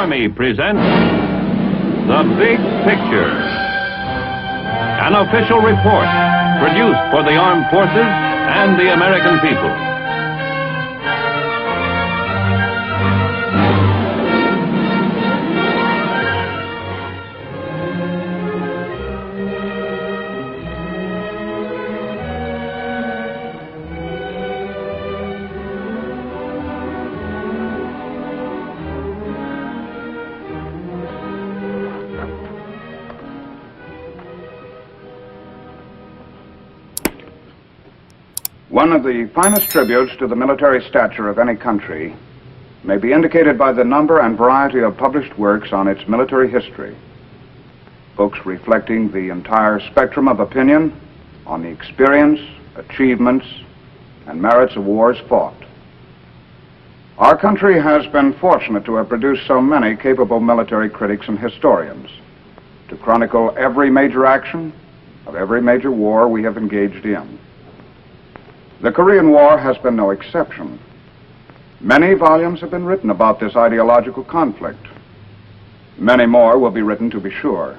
Army presents The Big Picture, an official report produced for the armed forces and the American people. One of the finest tributes to the military stature of any country may be indicated by the number and variety of published works on its military history. Books reflecting the entire spectrum of opinion on the experience, achievements, and merits of wars fought. Our country has been fortunate to have produced so many capable military critics and historians to chronicle every major action of every major war we have engaged in. The Korean War has been no exception. Many volumes have been written about this ideological conflict. Many more will be written, to be sure.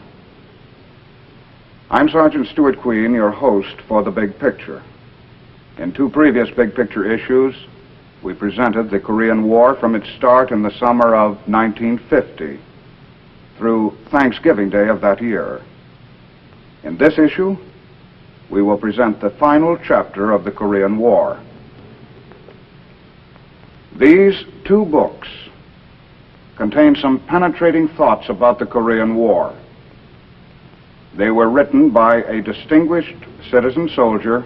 I'm Sergeant Stuart Queen, your host for The Big Picture. In two previous Big Picture issues, we presented the Korean War from its start in the summer of 1950 through Thanksgiving Day of that year. In this issue, we will present the final chapter of the Korean War. These two books contain some penetrating thoughts about the Korean War. They were written by a distinguished citizen soldier,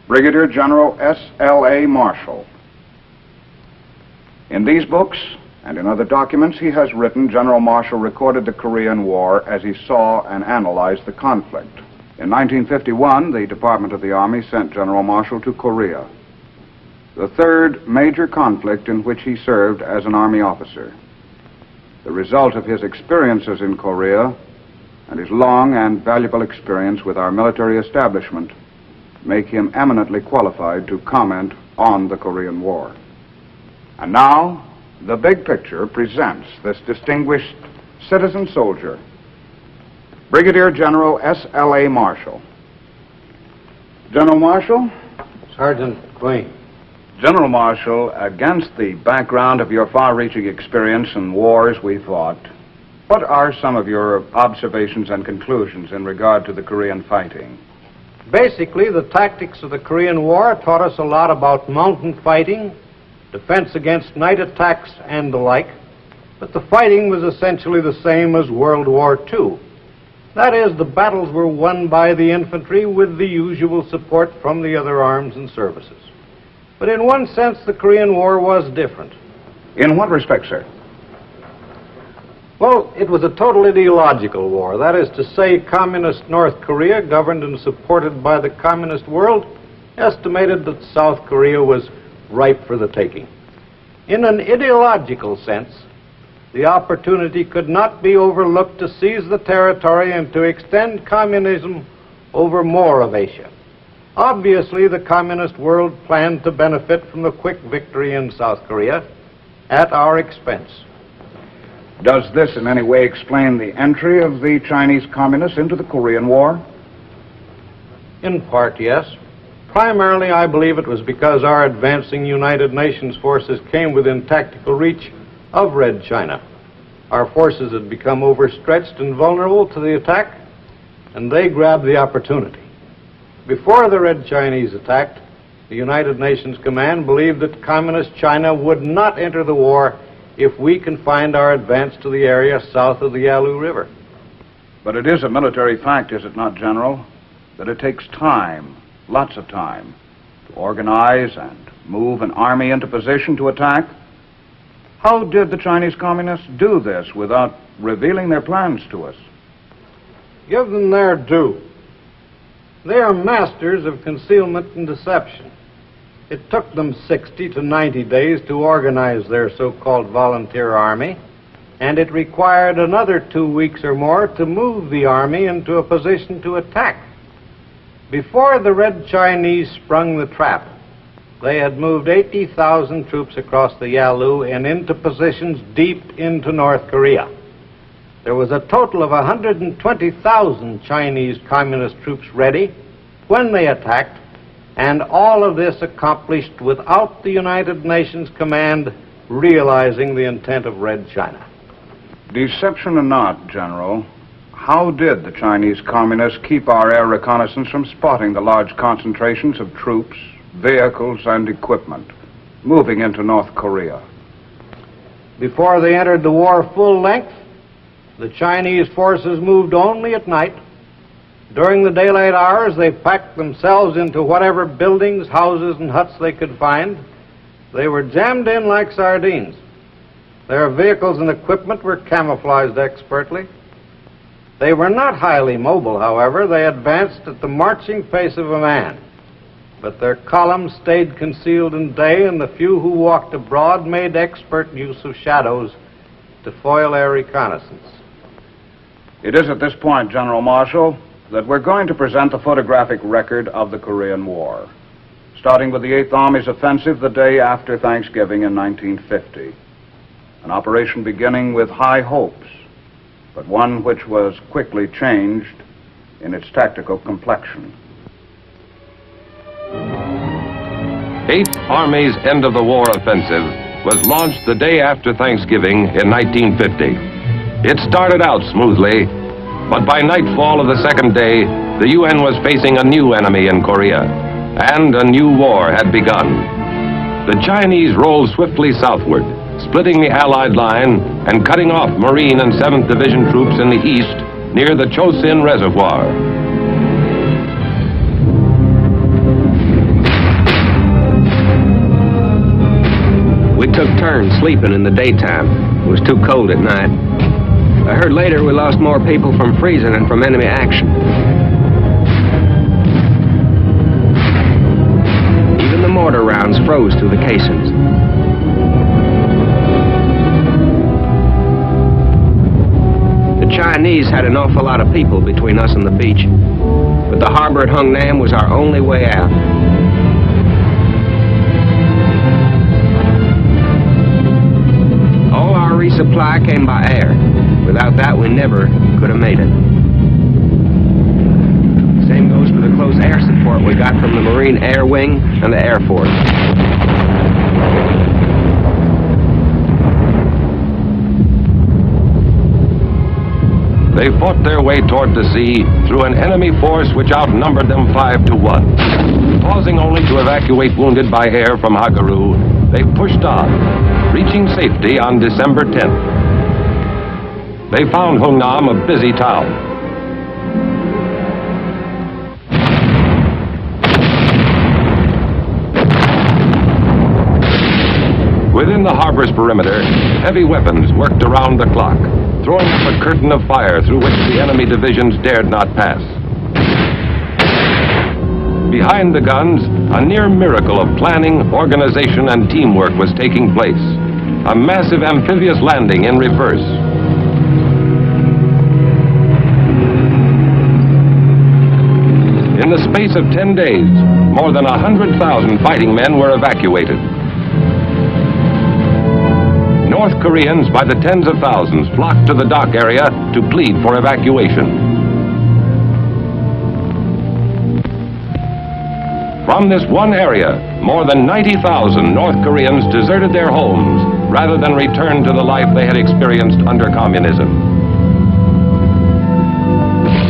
Brigadier General S.L.A. Marshall. In these books and in other documents he has written, General Marshall recorded the Korean War as he saw and analyzed the conflict. In 1951, the Department of the Army sent General Marshall to Korea, the third major conflict in which he served as an Army officer. The result of his experiences in Korea and his long and valuable experience with our military establishment make him eminently qualified to comment on the Korean War. And now, The Big Picture presents this distinguished citizen soldier, Brigadier General S.L.A. Marshall. General Marshall? Sergeant Queen. General Marshall, against the background of your far-reaching experience in wars we fought, what are some of your observations and conclusions in regard to the Korean fighting? Basically, the tactics of the Korean War taught us a lot about mountain fighting, defense against night attacks, and the like, but the fighting was essentially the same as World War II. That is, the battles were won by the infantry with the usual support from the other arms and services. But in one sense, the Korean War was different. In what respect, sir? Well, it was a total ideological war. That is to say, communist North Korea, governed and supported by the communist world, estimated that South Korea was ripe for the taking. In an ideological sense, the opportunity could not be overlooked to seize the territory and to extend communism over more of Asia. Obviously, the communist world planned to benefit from the quick victory in South Korea at our expense. Does this in any way explain the entry of the Chinese communists into the Korean War? In part, yes. Primarily, I believe it was because our advancing United Nations forces came within tactical reach of Red China. Our forces had become overstretched and vulnerable to the attack, and they grabbed the opportunity. Before the Red Chinese attacked, the United Nations Command believed that Communist China would not enter the war if we confined our advance to the area south of the Yalu River. But it is a military fact, is it not, General, that it takes time, lots of time, to organize and move an army into position to attack? How did the Chinese communists do this without revealing their plans to us? Give them their due. They are masters of concealment and deception. It took them 60 to 90 days to organize their so-called volunteer army, and it required another 2 weeks or more to move the army into a position to attack. Before the Red Chinese sprung the trap, they had moved 80,000 troops across the Yalu and into positions deep into North Korea. There was a total of 120,000 Chinese communist troops ready when they attacked, and all of this accomplished without the United Nations command realizing the intent of Red China. Deception or not, General, how did the Chinese communists keep our air reconnaissance from spotting the large concentrations of troops, vehicles, and equipment moving into North Korea? Before they entered the war full length, the Chinese forces moved only at night. During the daylight hours, they packed themselves into whatever buildings, houses, and huts they could find. They were jammed in like sardines. Their vehicles and equipment were camouflaged expertly. They were not highly mobile, however. They advanced at the marching pace of a man. But their columns stayed concealed in day, and the few who walked abroad made expert use of shadows to foil air reconnaissance. It is at this point, General Marshall, that we're going to present the photographic record of the Korean War, starting with the 8th Army's offensive the day after Thanksgiving in 1950. An operation beginning with high hopes, but one which was quickly changed in its tactical complexion. 8th Army's end of the war offensive was launched the day after Thanksgiving in 1950. It started out smoothly, but by nightfall of the second day, the UN was facing a new enemy in Korea, and a new war had begun. The Chinese rolled swiftly southward, splitting the Allied line and cutting off Marine and 7th Division troops in the east near the Chosin Reservoir. We took turns sleeping in the daytime. It was too cold at night. I heard later we lost more people from freezing than from enemy action. Even the mortar rounds froze through the casings. The Chinese had an awful lot of people between us and the beach, but the harbor at Hung Nam was our only way out. All our resupply came by air. Without that, we never could have made it. Same goes for the close air support we got from the Marine Air Wing and the Air Force. They fought their way toward the sea through an enemy force which outnumbered them 5 to 1. Pausing only to evacuate wounded by air from Hagaru, they pushed on, reaching safety on December 10th. They found Hungnam a busy town. Within the harbor's perimeter, heavy weapons worked around the clock, throwing up a curtain of fire through which the enemy divisions dared not pass. Behind the guns, a near miracle of planning, organization, and teamwork was taking place. A massive amphibious landing in reverse. In the space of 10 days, more than 100,000 fighting men were evacuated. North Koreans, by the tens of thousands, flocked to the dock area to plead for evacuation. From this one area, more than 90,000 North Koreans deserted their homes rather than return to the life they had experienced under communism.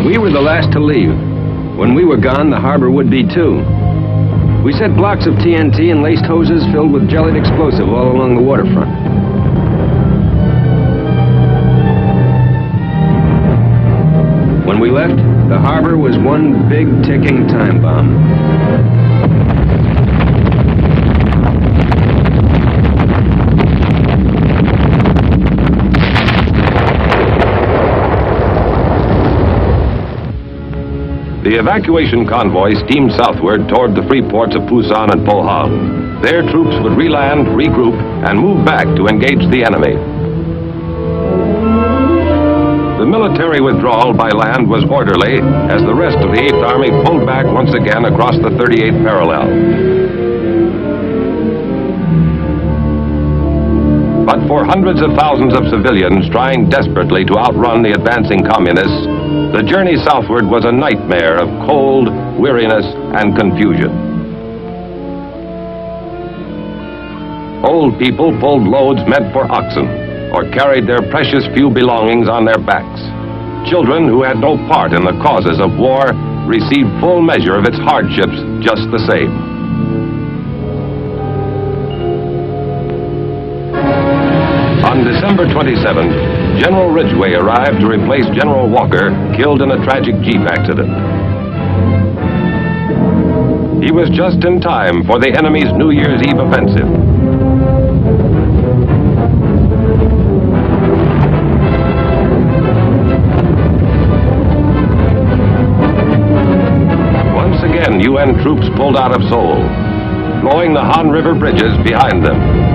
We were the last to leave. When we were gone, the harbor would be too. We set blocks of TNT and laced hoses filled with jellied explosive all along the waterfront. When we left, the harbor was one big ticking time bomb. The evacuation convoy steamed southward toward the free ports of Pusan and Pohang. Their troops would reland, regroup, and move back to engage the enemy. The military withdrawal by land was orderly as the rest of the 8th Army pulled back once again across the 38th parallel. But for hundreds of thousands of civilians trying desperately to outrun the advancing communists, the journey southward was a nightmare of cold, weariness, and confusion. Old people pulled loads meant for oxen, or carried their precious few belongings on their backs. Children who had no part in the causes of war received full measure of its hardships just the same. On December 27th, General Ridgway arrived to replace General Walker, killed in a tragic jeep accident. He was just in time for the enemy's New Year's Eve offensive. Once again, UN troops pulled out of Seoul, blowing the Han River bridges behind them.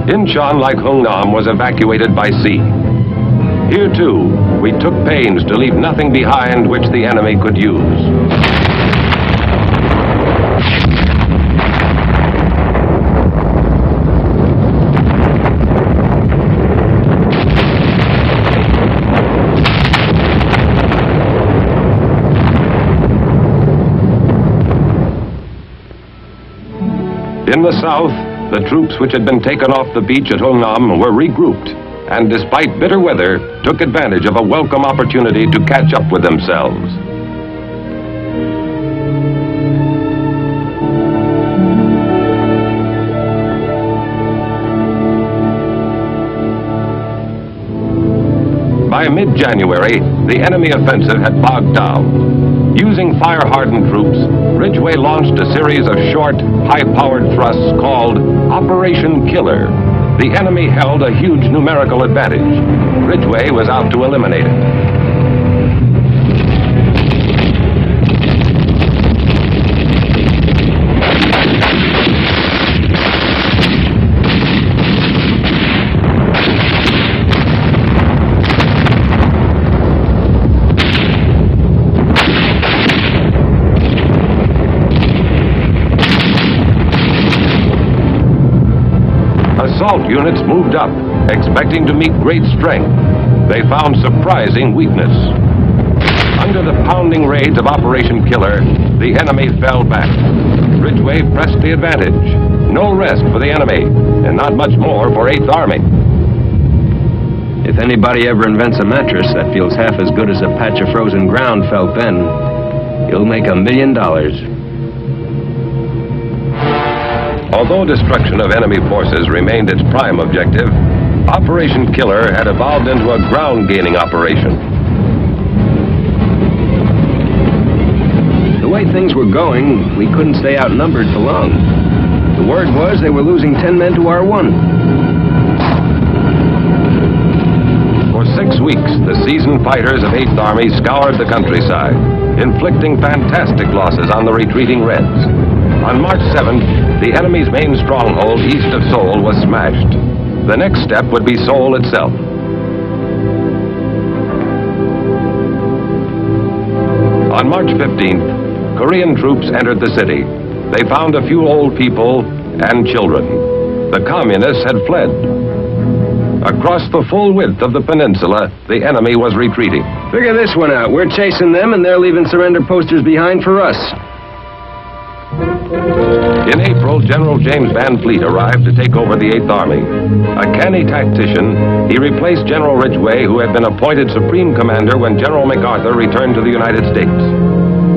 Incheon, like Hungnam, was evacuated by sea. Here, too, we took pains to leave nothing behind which the enemy could use. In the south, the troops which had been taken off the beach at Hungnam were regrouped, and despite bitter weather, took advantage of a welcome opportunity to catch up with themselves. By mid-January, the enemy offensive had bogged down. Using fire-hardened troops, Ridgway launched a series of short, high-powered thrusts called Operation Killer. The enemy held a huge numerical advantage. Ridgway was out to eliminate it. Assault units moved up, expecting to meet great strength. They found surprising weakness. Under the pounding raids of Operation Killer, the enemy fell back. Ridgway pressed the advantage. No rest for the enemy, and not much more for 8th Army. If anybody ever invents a mattress that feels half as good as a patch of frozen ground felt then, he'll make $1 million. Although destruction of enemy forces remained its prime objective, Operation Killer had evolved into a ground-gaining operation. The way things were going, we couldn't stay outnumbered for long. The word was they were losing 10 men to our 1. For 6 weeks, the seasoned fighters of 8th Army scoured the countryside, inflicting fantastic losses on the retreating Reds. On March 7th, the enemy's main stronghold east of Seoul was smashed. The next step would be Seoul itself. On March 15th, Korean troops entered the city. They found a few old people and children. The communists had fled. Across the full width of the peninsula, the enemy was retreating. Figure this one out. We're chasing them, and they're leaving surrender posters behind for us. In April, General James Van Fleet arrived to take over the 8th Army. A canny tactician, he replaced General Ridgway, who had been appointed Supreme Commander when General MacArthur returned to the United States.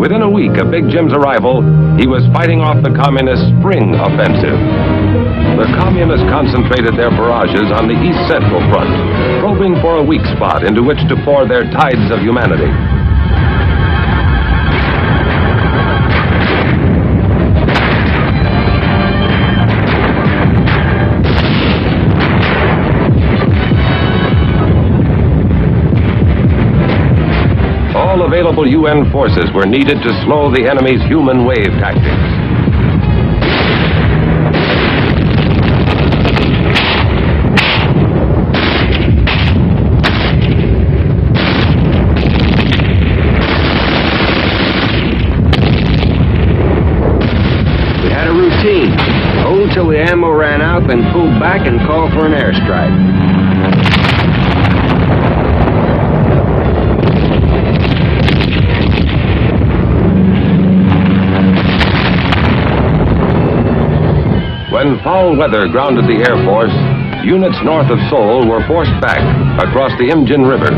Within a week of Big Jim's arrival, he was fighting off the Communist Spring Offensive. The Communists concentrated their barrages on the East Central Front, probing for a weak spot into which to pour their tides of humanity. All available UN forces were needed to slow the enemy's human wave tactics. back and call for an airstrike. When foul weather grounded the Air Force, units north of Seoul were forced back across the Imjin River.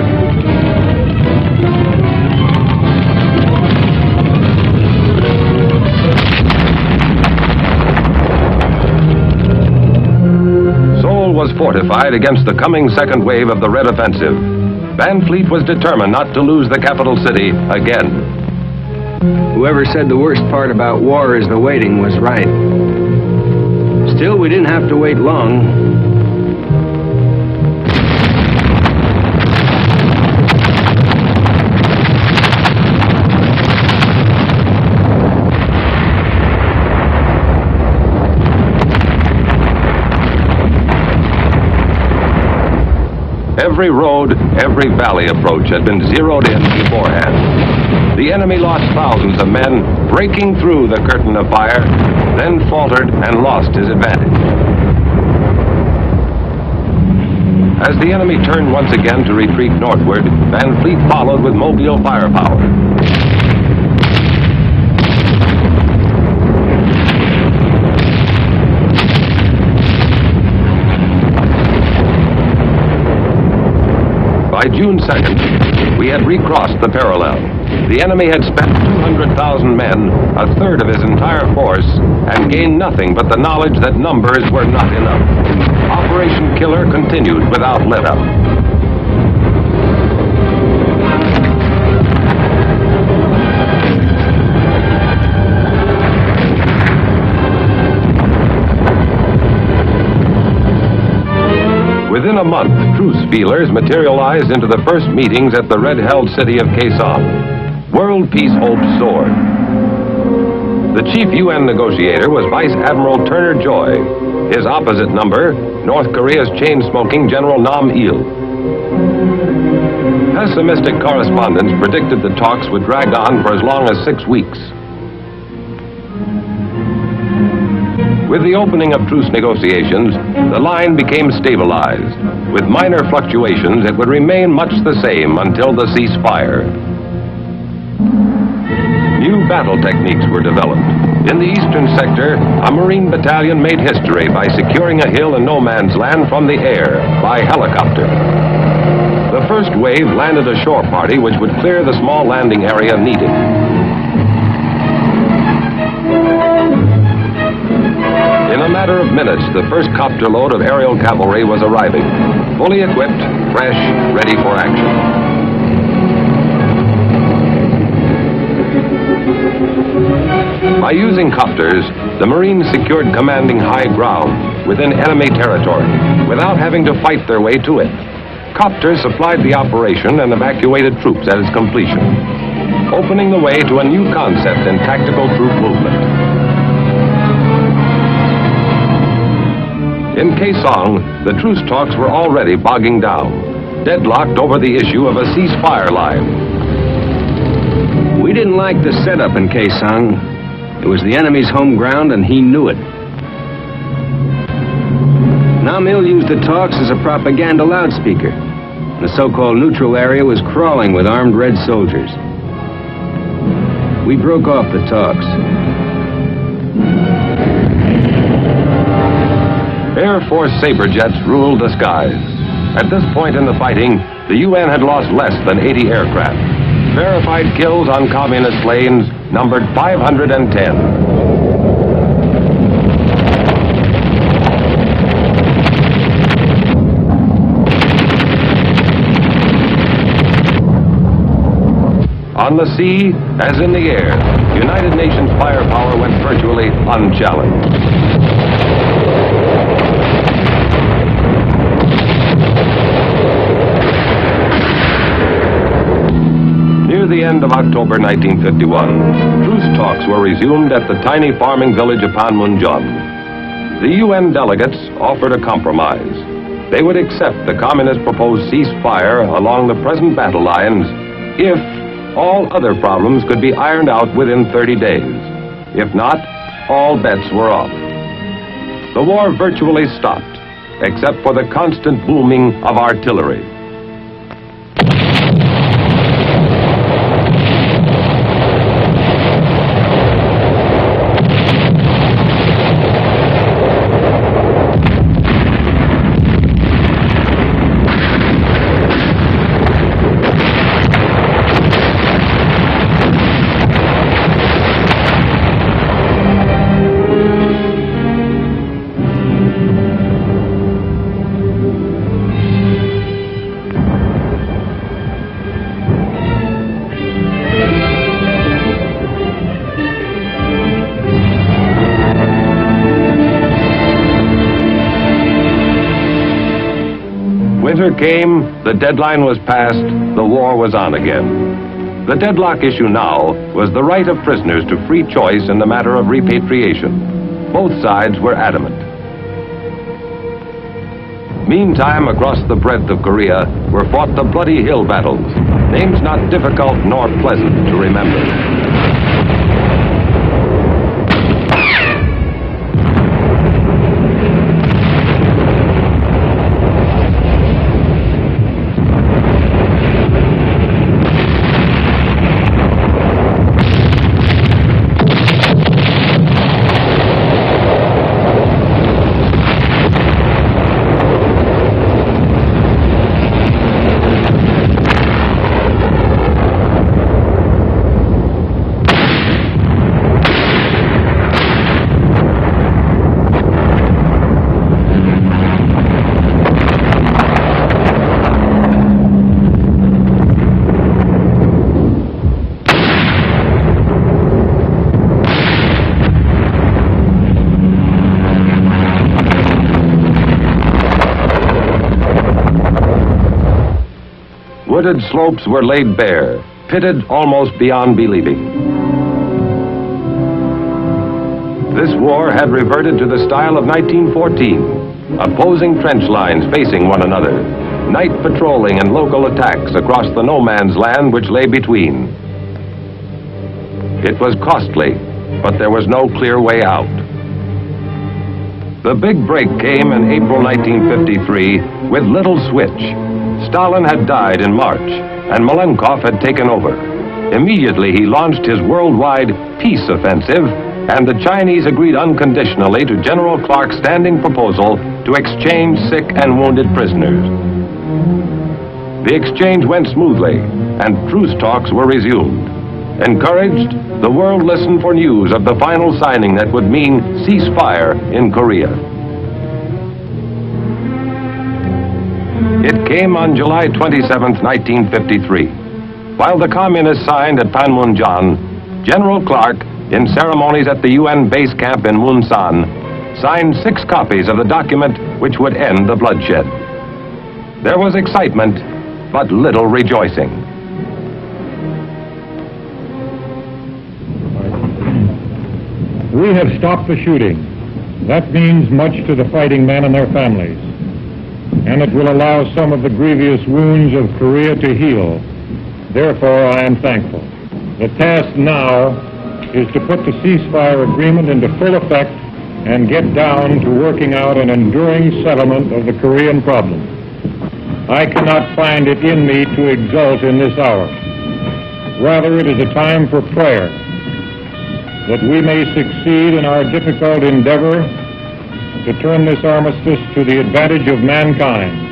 Seoul was fortified against the coming second wave of the Red Offensive. Van Fleet was determined not to lose the capital city again. Whoever said the worst part about war is the waiting was right. Still, we didn't have to wait long. Every road, every valley approach had been zeroed in beforehand. The enemy lost thousands of men breaking through the curtain of fire, then faltered and lost his advantage. As the enemy turned once again to retreat northward, Van Fleet followed with mobile firepower. By June 2nd, we had recrossed the parallel. The enemy had spent 200,000 men, a third of his entire force, and gained nothing but the knowledge that numbers were not enough. Operation Killer continued without let-up. Within a month, truce feelers materialized into the first meetings at the red-held city of Kaesong. World peace hopes soared. The chief UN negotiator was Vice Admiral Turner Joy. His opposite number, North Korea's chain-smoking General Nam Il. Pessimistic correspondents predicted the talks would drag on for as long as 6 weeks. With the opening of truce negotiations, the line became stabilized. With minor fluctuations, it would remain much the same until the ceasefire. New battle techniques were developed. In the eastern sector, a Marine battalion made history by securing a hill in no man's land from the air by helicopter. The first wave landed a shore party which would clear the small landing area needed. In a matter of minutes, the first copter load of aerial cavalry was arriving, fully equipped, fresh, ready for action. By using copters, the Marines secured commanding high ground within enemy territory without having to fight their way to it. Copters supplied the operation and evacuated troops at its completion, opening the way to a new concept in tactical troop movement. In Kaesong, the truce talks were already bogging down, deadlocked over the issue of a ceasefire line. We didn't like the setup in Kaesong. It was the enemy's home ground, and he knew it. Nam Il used the talks as a propaganda loudspeaker. The so-called neutral area was crawling with armed red soldiers. We broke off the talks. Air Force Sabre jets ruled the skies. At this point in the fighting, the UN had lost less than 80 aircraft. Verified kills on communist planes numbered 510. On the sea, as in the air, United Nations firepower went virtually unchallenged. Near the end of October 1951, truce talks were resumed at the tiny farming village of Panmunjom. The UN delegates offered a compromise. They would accept the communist proposed ceasefire along the present battle lines if all other problems could be ironed out within 30 days. If not, all bets were off. The war virtually stopped, except for the constant booming of artillery. Winter came, the deadline was passed, the war was on again. The deadlock issue now was the right of prisoners to free choice in the matter of repatriation. Both sides were adamant. Meantime, across the breadth of Korea were fought the bloody hill battles, names not difficult nor pleasant to remember. Wooded slopes were laid bare, pitted almost beyond believing. This war had reverted to the style of 1914, opposing trench lines facing one another, night patrolling and local attacks across the no man's land which lay between. It was costly, but there was no clear way out. The big break came in April 1953 with little switch. Stalin had died in March, and Malenkov had taken over. Immediately, he launched his worldwide peace offensive, and the Chinese agreed unconditionally to General Clark's standing proposal to exchange sick and wounded prisoners. The exchange went smoothly, and truce talks were resumed. Encouraged, the world listened for news of the final signing that would mean ceasefire in Korea. It came on July 27, 1953. While the Communists signed at Panmunjom, General Clark, in ceremonies at the UN base camp in Wonsan, signed 6 copies of the document which would end the bloodshed. There was excitement, but little rejoicing. We have stopped the shooting. That means much to the fighting men and their families, and it will allow some of the grievous wounds of Korea to heal. Therefore, I am thankful. The task now is to put the ceasefire agreement into full effect and get down to working out an enduring settlement of the Korean problem. I cannot find it in me to exult in this hour. Rather, it is a time for prayer, that we may succeed in our difficult endeavor to turn this armistice to the advantage of mankind.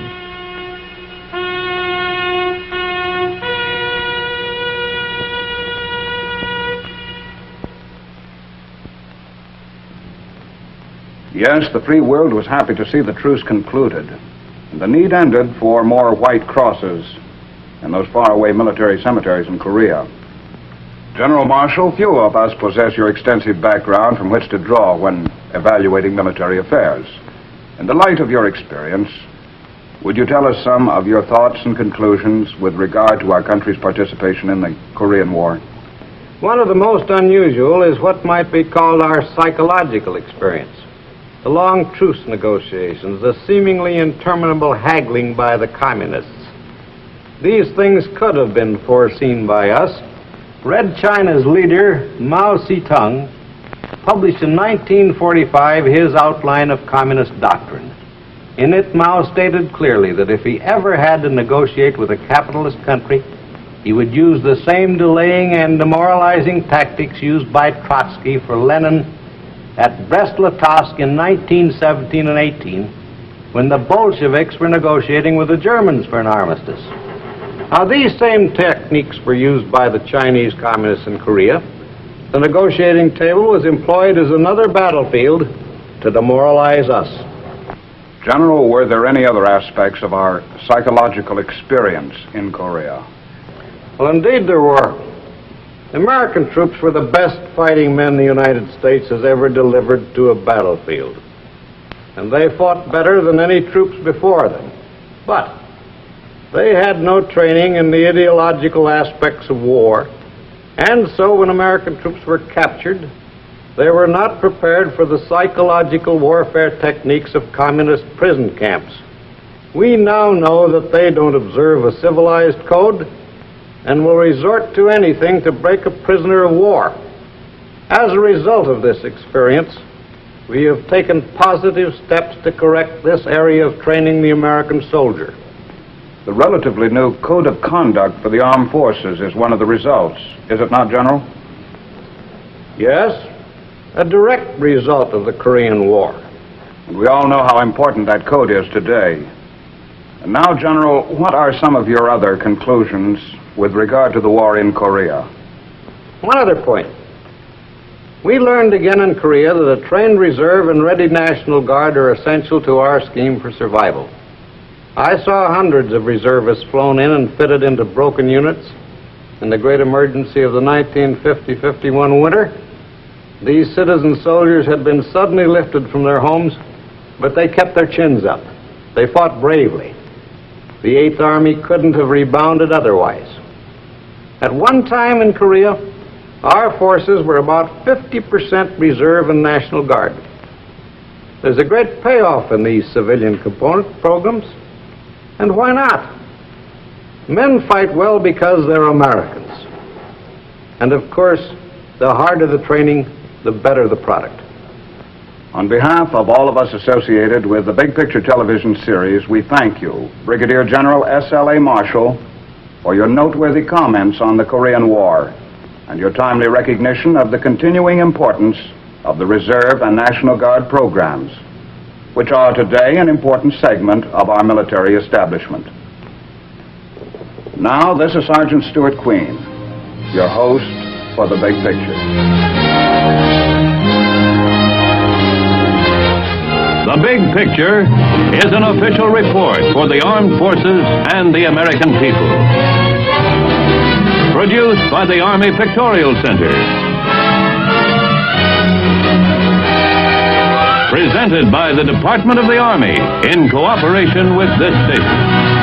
Yes, the free world was happy to see the truce concluded. The need ended for more white crosses in those faraway military cemeteries in Korea. General Marshal, few of us possess your extensive background from which to draw when evaluating military affairs. In the light of your experience, would you tell us some of your thoughts and conclusions with regard to our country's participation in the Korean War? One of the most unusual is what might be called our psychological experience. The long truce negotiations, the seemingly interminable haggling by the communists. These things could have been foreseen by us. Red China's leader, Mao Zedong, published in 1945 his outline of communist doctrine. In it, Mao stated clearly that if he ever had to negotiate with a capitalist country, he would use the same delaying and demoralizing tactics used by Trotsky for Lenin at Brest-Litovsk in 1917 and 18, when the Bolsheviks were negotiating with the Germans for an armistice. Now, these same techniques were used by the Chinese communists in Korea. The negotiating table was employed as another battlefield to demoralize us. General, were there any other aspects of our psychological experience in Korea? Well, indeed there were. The American troops were the best fighting men the United States has ever delivered to a battlefield. And they fought better than any troops before them. But they had no training in the ideological aspects of war, and so when American troops were captured, they were not prepared for the psychological warfare techniques of communist prison camps. We now know that they don't observe a civilized code and will resort to anything to break a prisoner of war. As a result of this experience, we have taken positive steps to correct this area of training the American soldier. The relatively new code of conduct for the armed forces is one of the results, is it not, General? Yes, a direct result of the Korean War. And we all know how important that code is today. And now, General, what are some of your other conclusions with regard to the war in Korea? One other point. We learned again in Korea that a trained reserve and ready National Guard are essential to our scheme for survival. I saw hundreds of reservists flown in and fitted into broken units. In the great emergency of the 1950-51 winter, these citizen soldiers had been suddenly lifted from their homes, but they kept their chins up. They fought bravely. The 8th Army couldn't have rebounded otherwise. At one time in Korea, our forces were about 50% reserve and National Guard. There's a great payoff in these civilian component programs. And why not? Men fight well because they're Americans. And of course, the harder the training, the better the product. On behalf of all of us associated with the Big Picture television series, we thank you, Brigadier General S.L.A. Marshall, for your noteworthy comments on the Korean War and your timely recognition of the continuing importance of the Reserve and National Guard programs, which are today an important segment of our military establishment. Now, this is Sergeant Stuart Queen, your host for The Big Picture. The Big Picture is an official report for the armed forces and the American people. Produced by the Army Pictorial Center. Presented by the Department of the Army in cooperation with this station.